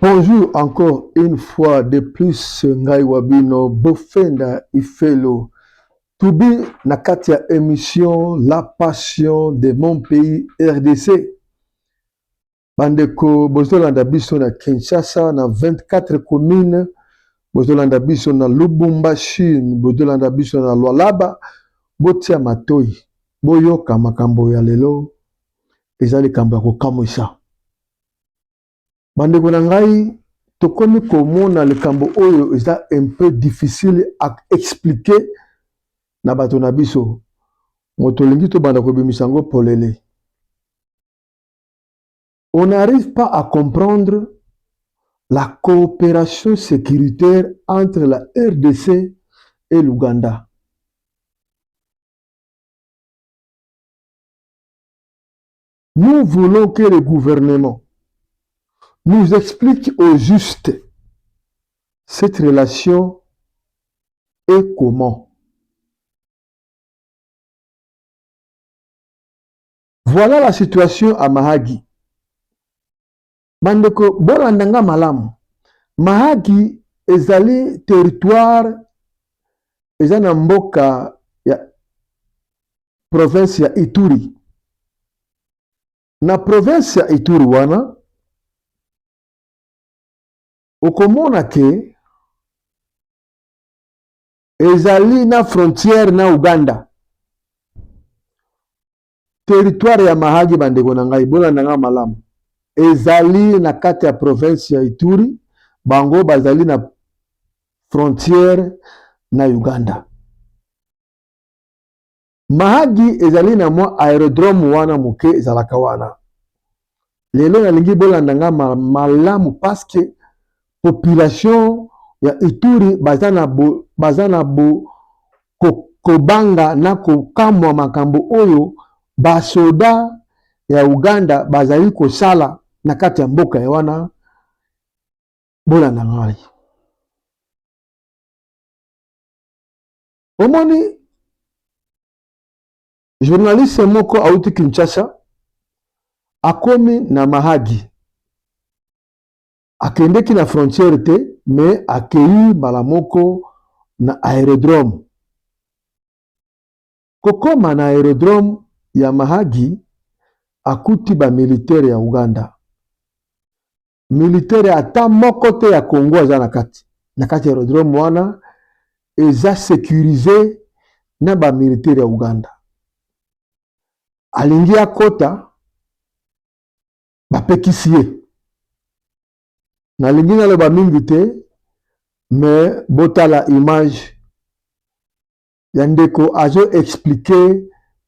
Bonjour encore une fois de plus, Ngai Wabino, Bofenda Ifelo. Toubi na kati ya émission La Passion de mon pays RDC. Bandeko bozolanda biso na Kinshasa na 24 communes, bozolanda biso na Lubumbashi, bozolanda biso na Lualaba, botia matoi, boyoka makambo ya lelo, ezali likambo ya kokamwisa. Bandeko na ngai, tokomi komona likambo oyo eza un peu difficile à expliquer na bato na biso. Moto lingi to banda kobimisa ngo polele. On n'arrive pas à comprendre la coopération sécuritaire entre la RDC et l'Ouganda. Nous voulons que le gouvernement nous explique au juste cette relation est comment. Voilà la situation à Mahagi. Bandeko bolandanga malamu. Mahagi ezali territoire ezana mboka ya province ya Ituri. Na province ya Ituri wana okomona ke ezali na frontière na Uganda. Territoire ya Mahagi bandeko na ngai bolandanga malamu. Ezali na kati ya province ya Ituri, bango bazali na frontière na Uganda. Mahagi ezali na mwa aérodrome wana muke ezalaka wana. Lelo nalingi bolandanga malamu parce que population ya Ituri bazana bo kobanga na kokamwa makambo oyo basoda ya Uganda bazali kosala na kati ya mboka ya wana bolandanga ngai. Omoni journaliste moko auti Kinshasa akomi na Mahagi. Akendeki na frontière te, mais akei malamoko na aérodrome. Kokoma na aérodrome ya Mahagi akuti ba militaire ya Uganda. Militaire ata moko te ya Congo aza na kati ya aérodrome wana eza sécurisé na ba militaire ya Uganda. Alingi akota bapekisi ye. Nalingi naloba mingi te, mais botala image ya ndeko azo expliquer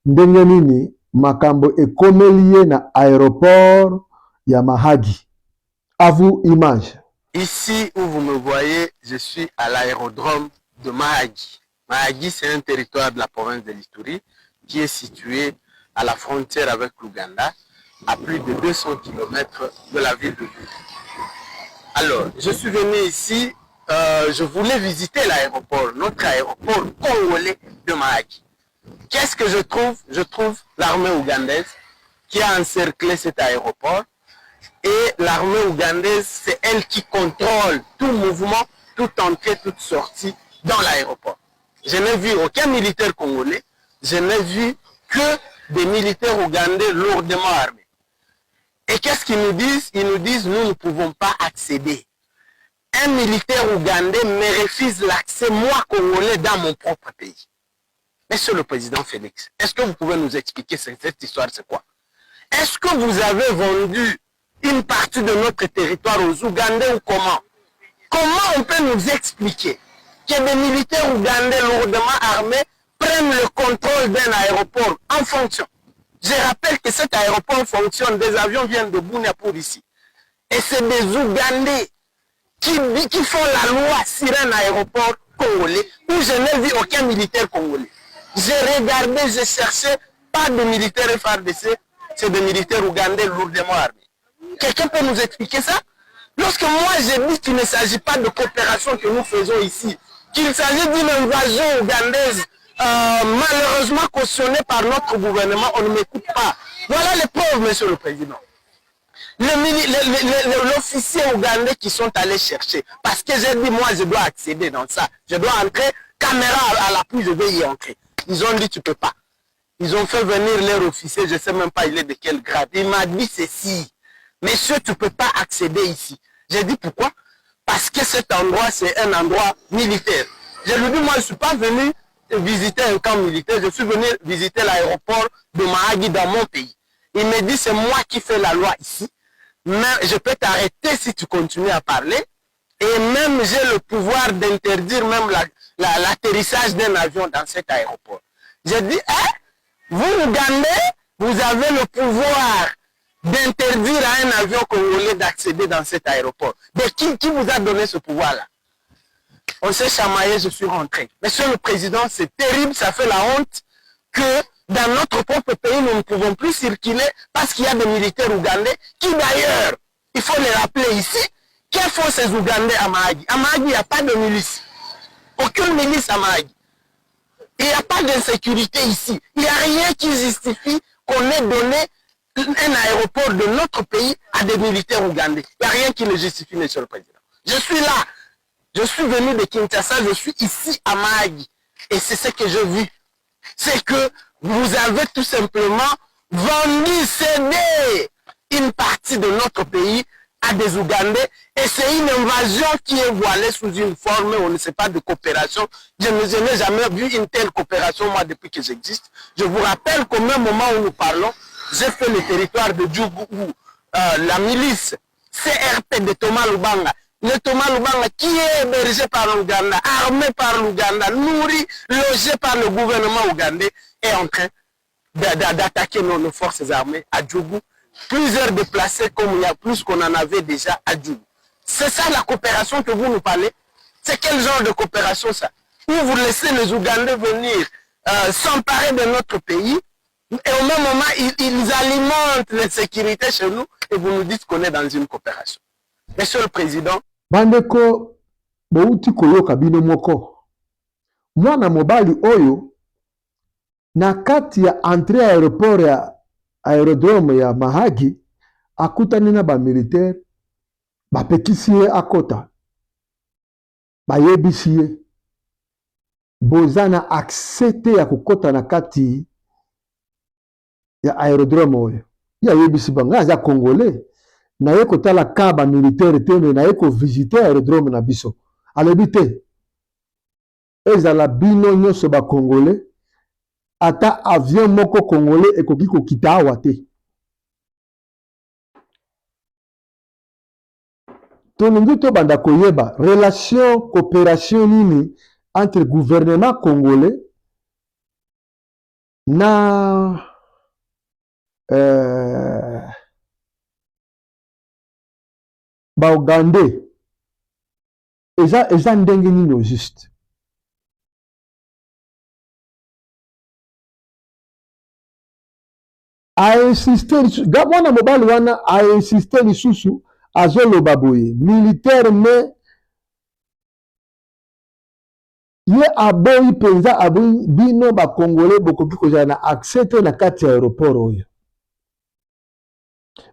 ndenge nini makambo ekomeli ye na aéroport ya Mahagi. À vous, image. Ici où vous me voyez, je suis à l'aérodrome de Mahagi. Mahagi, c'est un territoire de la province de l'Ituri qui est situé à la frontière avec l'Ouganda, à plus de 200 km de la ville de Bunia. Alors, je suis venu ici, je voulais visiter l'aéroport, notre aéroport congolais de Mahagi. Qu'est-ce que je trouve? Je trouve l'armée ougandaise qui a encerclé cet aéroport. Et l'armée ougandaise, c'est elle qui contrôle tout mouvement, toute entrée, toute sortie dans l'aéroport. Je n'ai vu aucun militaire congolais, je n'ai vu que des militaires ougandais lourdement armés. Et qu'est-ce qu'ils nous disent? Ils nous disent, nous ne pouvons pas accéder. Un militaire ougandais me refuse l'accès, moi congolais, dans mon propre pays. Monsieur le président Félix, est-ce que vous pouvez nous expliquer cette histoire, c'est quoi? Est-ce que vous avez vendu une partie de notre territoire aux Ougandais ou comment? Comment on peut nous expliquer que des militaires ougandais lourdement armés prennent le contrôle d'un aéroport en fonction? Je rappelle que cet aéroport fonctionne, des avions viennent de Bunia pour ici. Et c'est des Ougandais qui font la loi sur un aéroport congolais où je n'ai vu aucun militaire congolais. J'ai regardé, j'ai cherché, pas de militaires FARDC, c'est des militaires ougandais lourdement armés. Quelqu'un peut nous expliquer ça? Lorsque moi j'ai dit qu'il ne s'agit pas de coopération que nous faisons ici, qu'il s'agit d'une invasion ougandaise malheureusement cautionnée par notre gouvernement, on ne m'écoute pas. Voilà les preuves, monsieur le président. L'officier ougandais qui sont allés chercher. Parce que j'ai dit, moi, je dois accéder dans ça. Je dois entrer, caméra à l'appui, je vais y entrer. Ils ont dit, tu peux pas. Ils ont fait venir leur officier, je ne sais même pas il est de quel grade. Il m'a dit ceci. Monsieur, tu ne peux pas accéder ici. J'ai dit pourquoi? Parce que cet endroit, c'est un endroit militaire. Je lui ai dit, moi, je ne suis pas venu visiter un camp militaire, je suis venu visiter l'aéroport de Mahagi dans mon pays. Il me dit, c'est moi qui fais la loi ici, mais je peux t'arrêter si tu continues à parler, et même j'ai le pouvoir d'interdire même l'atterrissage d'un avion dans cet aéroport. J'ai dit, hein, vous, Ougandais, vous avez le pouvoir d'interdire à un avion congolais d'accéder dans cet aéroport. Mais qui vous a donné ce pouvoir-là? On s'est chamaillé, je suis rentré. Monsieur le Président, c'est terrible, ça fait la honte que dans notre propre pays, nous ne pouvons plus circuler parce qu'il y a des militaires ougandais qui d'ailleurs, il faut les rappeler ici, que font ces Ougandais à Mahagi? À Mahagi, il n'y a pas de milice. Aucune milice à Mahagi. Il n'y a pas d'insécurité ici. Il n'y a rien qui justifie qu'on ait donné un aéroport de notre pays à des militaires ougandais. Il n'y a rien qui le justifie, Monsieur le Président. Je suis là. Je suis venu de Kinshasa, je suis ici à Mahagi. Et c'est ce que j'ai vu. C'est que vous avez tout simplement vendu, cédé une partie de notre pays à des Ougandais. Et c'est une invasion qui est voilée sous une forme, on ne sait pas, de coopération. Je n'ai jamais vu une telle coopération, moi, depuis que j'existe. Je vous rappelle qu'au même moment où nous parlons, j'ai fait le territoire de Djougou, la milice CRP de Thomas Lubanga. Le Thomas Lubanga qui est hébergé par l'Ouganda, armé par l'Ouganda, nourri, logé par le gouvernement ougandais, est en train d'attaquer nos forces armées à Djougou. Plusieurs déplacés comme il y a plus qu'on en avait déjà à Djougou. C'est ça la coopération que vous nous parlez? C'est quel genre de coopération ça? Où vous laissez les Ougandais venir s'emparer de notre pays et au même moment ils alimentent l'insécurité chez nous et vous nous dites qu'on est dans une coopération. Monsieur le Président, bandeko bouti koyoka bino moko mwana mobali oyo na kati ya entrée aéroport ya aérodrome ya Mahagi akutani na ba militaire bapekisi ye akota bayebisi ye boza na accès te ya kokota na kati ya aérodrome oyo ye ayebisi bango aza congolais na ye kotala ka ba militaire te me na ye ko visiter aérodrome na biso alobi te ezala bino nyonso ba congolais ata avion moko congolais ekoki kokita awa te. Tolingi tobanda koyeba relation coopération nini entre gouvernement congolais na baogandais eza ndenge nini au juste. Mwana mobali wana ainsiste lisusu azoloba boye militaire me ye aboyi mpenza aboyi bino bakongole bokoki kozala na accès te na kati ya aéroport oyo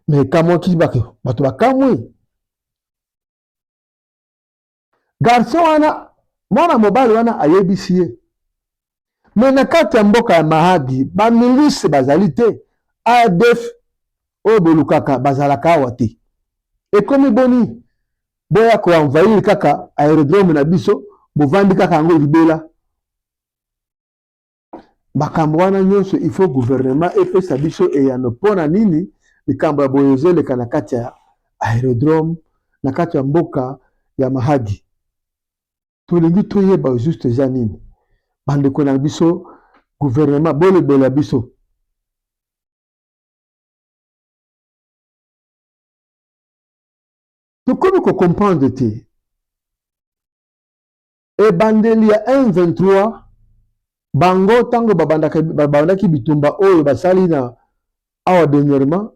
me kamwaki bato bakamwi garçon wana mwana mobali wana ayebisi ye me na kati ya mboka ya Mahagi bamilise bazali te ADF oyo bolukaka bazalaka awa te ekomi boni boya koenvahir kaka aérodrome na biso bovandi kaka yango libela makambo wana nyonso il faut gouvernement epesa biso eyano mpona nini likambo ya boye ezoleka na kati ya aérodrome na kati ya mboka ya Mahagi. Tolingi toyeba juste eza nini bandeko na biso gouvernement bolobela biso tokomi kocomprendre te ebandeli ya M23 bango tango babandaki bitumba oyo basali na awa dernièrement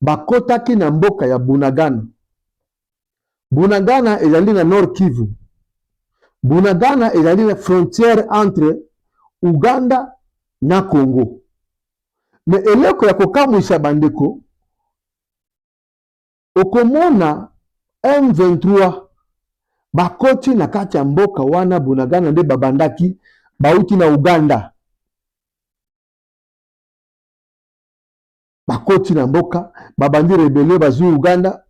bakotaki na mboka ya Bunagana. Bunagana ezali na Nord Kivu. Bunagana ezali na frontière entre Uganda na Congo. Mais eleko ya kokamwisa bandeko okomona M23 bakoti na kati ya mboka wana Bunagana nde babandaki bauti na Uganda. Bakoti na mboka babandi rebellion bazu Uganda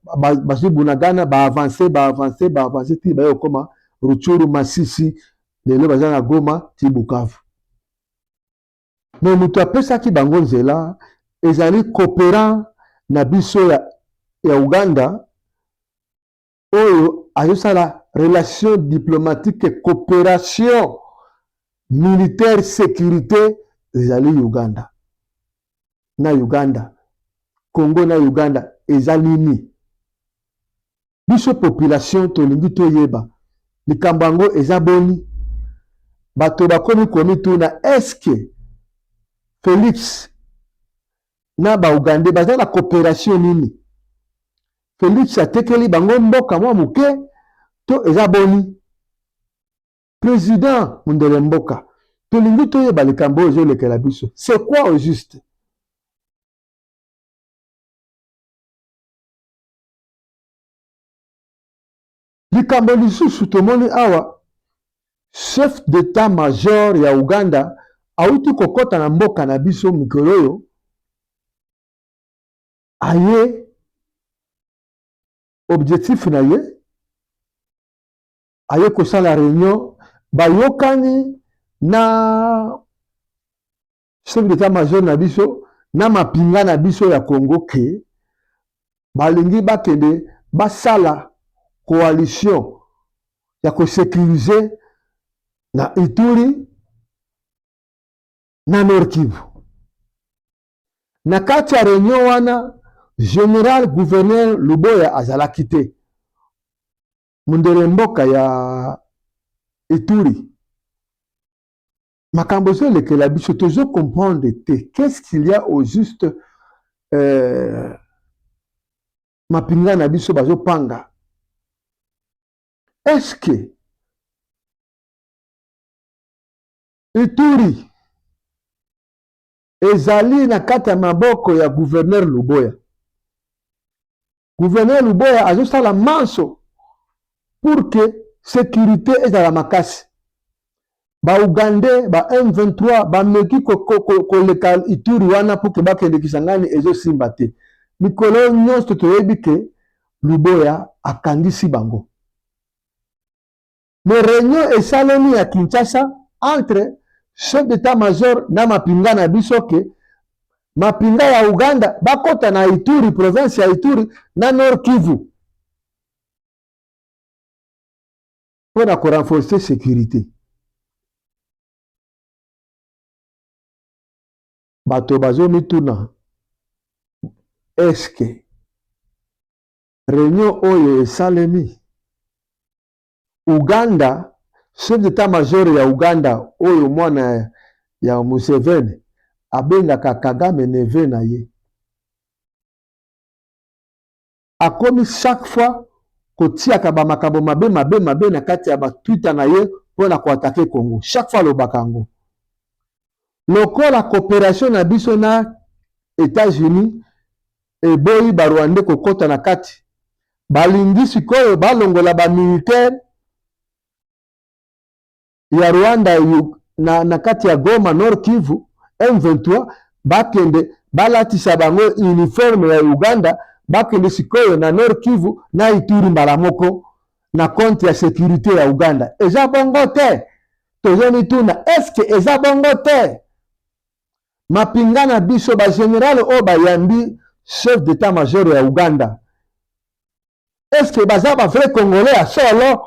bazu Bunagana ba avancer ti bayo koma Ruchuru Masisi lelo baza na Goma ti Bukavu. Mais mutu apesaki bango nzela ezali coopérant na biso ya Uganda oyo azosala relation diplomatique et coopération militaire sécurité ezali Uganda na Uganda Congo na Uganda ezali nini biso population tolingi toyeba likambo yango eza boni bato bakomi komituna eske Félix na ba Uganda baza na coopération nini Félix atekeli bango mboka mwa muke to eza boni président Mundele Mboka tolingi toyeba likambo oyo ezolekela biso c'est quoi au juste likambo lisusu tomoni awa chef d'état-major ya Uganda auti kokota na mboka na biso mikolo oyo aye objectif na ye aye kosala réunion bayokani na chef d'état-major na biso na mapinga na biso ya Congo ke balingi bakende basala coalition ya kosécuriser na Ituri na Nord Kivu. Na kati ya réunion wana général gouverneur Luboya azalaki te. Mundele Mboka ya Ituri. Makambo ezolekela biso tozo comprendre te. Qu'est-ce qu'il y a au juste mapinga na biso bazopanga? Est-ce que Ituri ezali na kati ya maboko ya gouverneur Luboya? Gouverneur Luboya azosala manso pour que sécurité ezala makasi. Ba Ugandais, ba M23, ba meki koleka Ituri wana pour que bakende Kisangani ezosimba te. Mikolo nyonso toyebi ke Luboya akangisi bango. Mais réunion esalemi ya Kinshasa entre chef d'état-major na mapinga na biso ke mapinga ya Uganda bakota na Ituri, province ya Ituri na Nord Kivu pour na ko renforcer sécurité. Bato bazo mituna eske réunion oyo esalemi Uganda chef d'état-major ya Uganda oyo mwana ya Museveni abengaka Kagame neve na ye akomi chaque fois kotiaka bamakambo mabe na kati ya batwita na ye mpona koatake Congo chaque fois lobaka yango lokola coopération na biso na États-Unis eboyi barwande kokota na kati balingi sikoyo balongola bamilitaire ya Rwanda na kati ya Goma Nord Kivu M23 bakende balatisa bango uniforme ya Uganda bakende sikoyo na Nord Kivu na Ituri mbala moko na compte ya sécurité ya Uganda. Eza bongo te tozoni tuna eske eza bongo te mapinga na biso ba général o bayambi chef d'état-major ya Uganda eske baza ba vrai congolais ya solo?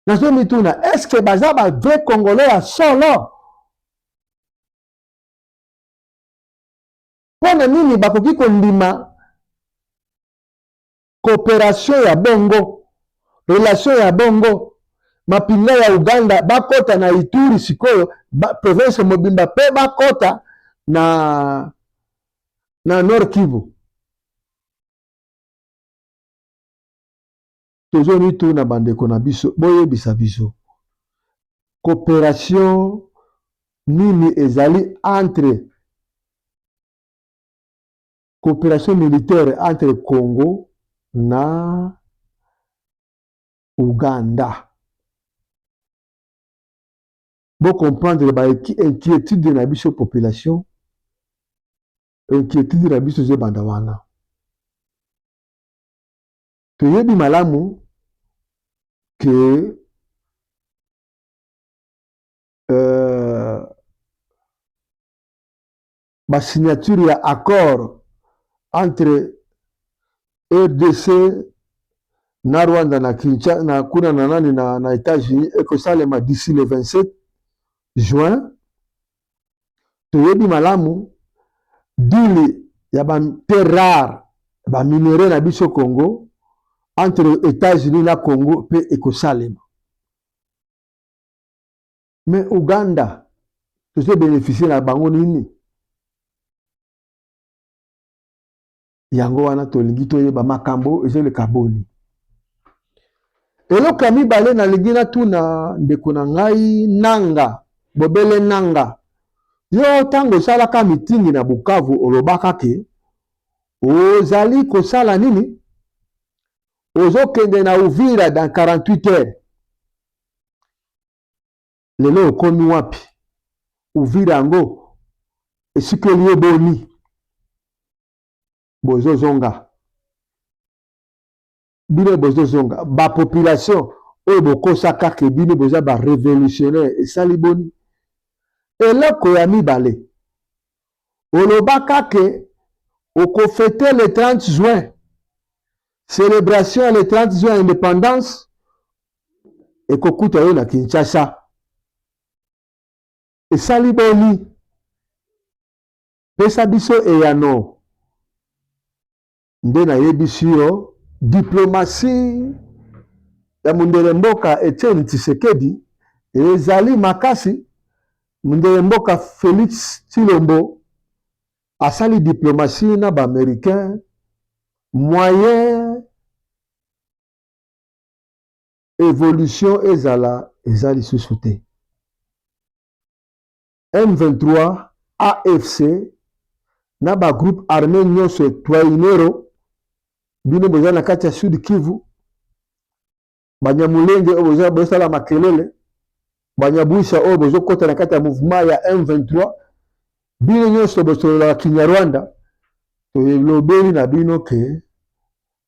Nazo mituna eske baza ba vrai congolais ya solo? Pona nini bakoki kondima coopération ya bongo, relation ya bongo, mapinga ya Uganda bakota na Ituri sikoyo province mobimba pe bakota na Nord Kivu. Tozoni tu na bandeko na biso boyebisa biso coopération nini ezali entre coopération militaire entre Congo na Uganda. Bon comprendre l'inquiétude de la population, inquiétude de la de bandawana. Toyebi malamu que la signature ya accord entre RDC na Rwanda na Kinshasa na kuna na nani na États-Unis ekosalema d'ici le 27 juin. Toyebi malamu dili ya ba terre rare ba minerai na biso Congo entre États-Unis na Congo pe ekosalema. Mais Uganda tozo bénéficier na bango nini? Yango wana tolingi toyeba makambo ezele kaboni. Eloko mibale na ligina tuna ndeko na ngai Nanga, Bobele Nanga. Yo tango salaka mitingi na Bukavu olobaka ke ozali kosala nini? Ozokende na Uvira dans 48 heures. Lelo okomi wapi? Uvira ngo esikeli eboni. Bozo zonga. Bino bozo zonga. Ba population oyo bokosaka ke bino boza ba révolutionnaire esali boni. Eloko ya mibale. Olobaka ke okofete le 30 juin. Célébration le 30 juin indépendance. Ekokuta yo na Kinshasa. Esali boni. Pesa biso eyano. Nde na yebisi yo diplomatie ya mundele mboka Etienne Tshisekedi ezali makasi. Mundele mboka Félix Tshilombo asali diplomatie na ba américain moyen évolution ezali susu te. M23 AFC na ba groupe armé nyonso Twinero bino boza na kati ya Sud Kivu, Banyamulenge oyo boza bosala makelele, Banyabwisha oyo bozokota na kati ya mouvement ya M23, bino nyonso bosolola Kinyarwanda, toyelobeli na bino ke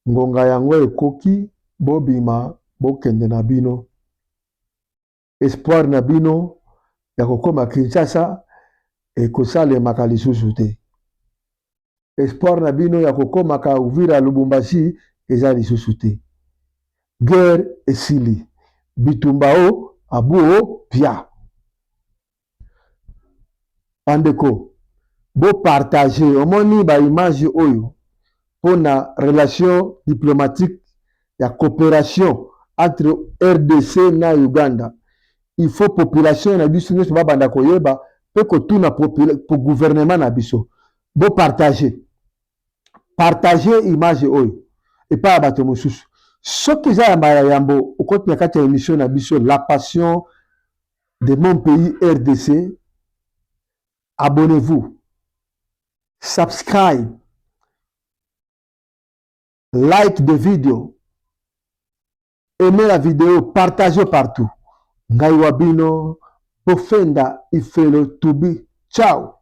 ngonga yango ekoki bobima bokende na bino. Espoir na bino ya kokoma Kinshasa ekosalemaka lisusu te. Espoir na bino ya kokomaka Uvira Lubumbashi eza lisusu te. Guerre esili. Bitumba o abu o pia. Bandeko, bo partager omoni ba image oyo pona relation diplomatique ya coopération entre RDC na Uganda. Il faut population na biso nyonso babanda koyeba pe kotuna pour gouvernement na biso. Bo partager. Partager image oyo et pas bato mosusu. Soki za ya yambo okoti na kati ya émission na biso La Passion de mon pays RDC. Abonnez-vous. Subscribe. Like the vidéo. Aimez la vidéo, partagez partout. Ngai wabino, Bofenda Ifelo Tubi. Ciao.